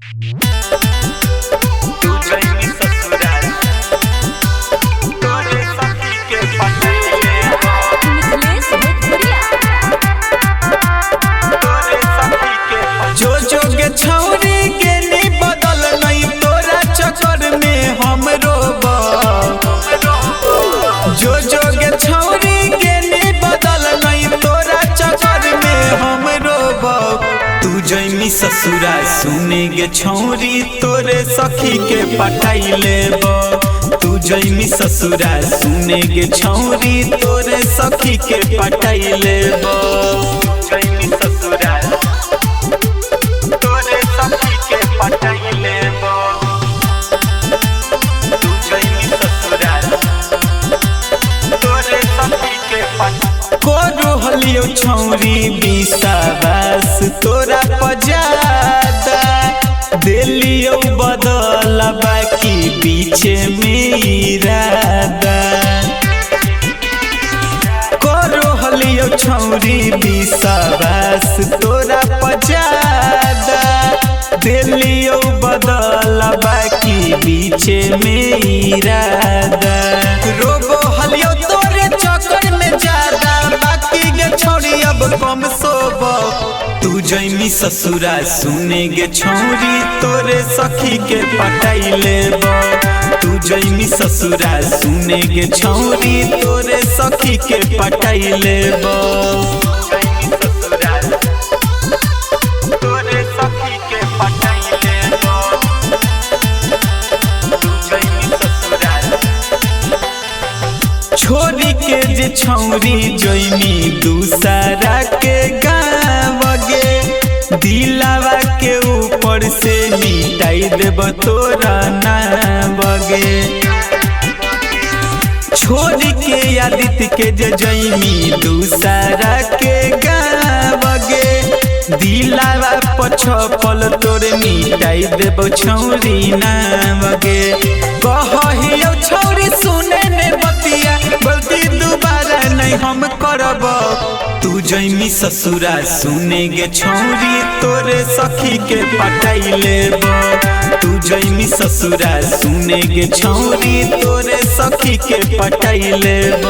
तू जइनी ससुराल तोरे सखी के पटैले मिथिलेश भोजपुरिया तोरे सखी के जो जो के छौरी के नी बदल नहीं तोरा चक्कर में हम रोब। जो जो के छौरी के नी बदल नहीं तोरा चक्कर में हम रोब। तू जइनी ससुरा सुने गे छौरी तोरे सखी के पटाई लेब। तू जइनी ससुरा सुने गे छौरी तोरे सखी के पटाई लेब। जइनी ससुराल तोरे सखी के पटैले तू जइनी ससुराल तोरे सखी के कोरो हलियो छौरी विश्वास तोरा पजादा दिलियो बदल बाकी पीछे में इरादा। कोरो हलियो छौरी विश्वास तोरा पजादा दिलियो बदल बाकी पीछे में इरादा। रोबो हलियो तोरे चक्कर में ज्यादा बाकी गे छौरी अब कम सोब। तू जइनी ससुरा सुने गे छौरी तोरे सखी के पटाई लेब। तू जइनी ससुरा सुने गे छौरी तोरे सखी के पटाई लेब। जइनी ससुराल तोरे सखी के पटैले तू जइनी ससुराल छोरी के जे छौरी जइनी दूसरा के गाँव गे दिलावा के ऊपर से मिटाई देब तोरा नाम गे। छोरी के आदित्य के जे जइनी दूसरा के गाँव गे दिलावा पछपल तोरे मिटाई देब छौरी नाम गे। कहियो छौरी सुने ने बतिया गलती दोबारा नहीं हम करब। तू जइनी ससुरा सुने गे छौरी तोरे सखी के पटाई लेब। तू जइनी ससुरा सुने गे छौरी तोरे सखी के पटाई लेब।